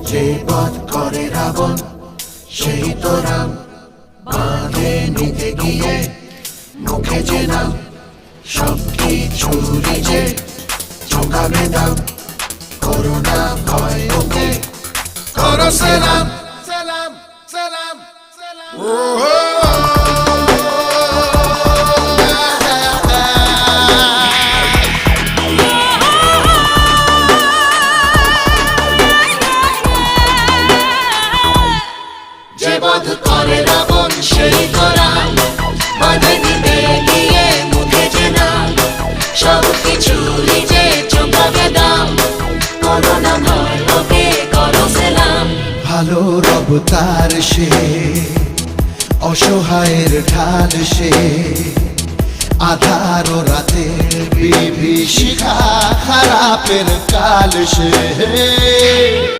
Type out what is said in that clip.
যে বধ করে রাবণ সেই তো রাম, বাঁধে নিতে গিয়ে মুখে যে নাম, সব কিছুরই যে চোখাবে দাম। করোনা ভয় ওকে করো সালাম, সালাম সালাম সালাম। যে বধ করে রাবণ সেই তো রাম, বাঁধে নিতে গিয়ে মুখে যে নাম, সব কিছুরই যে চোখাবে দাম। করোনা ভয় ওকে করো সালাম। ভালো রব তার সে, অসহায়ের ঢাল সে, আধার ও রাতের বিভীষিকা, খারাপের কাল সে।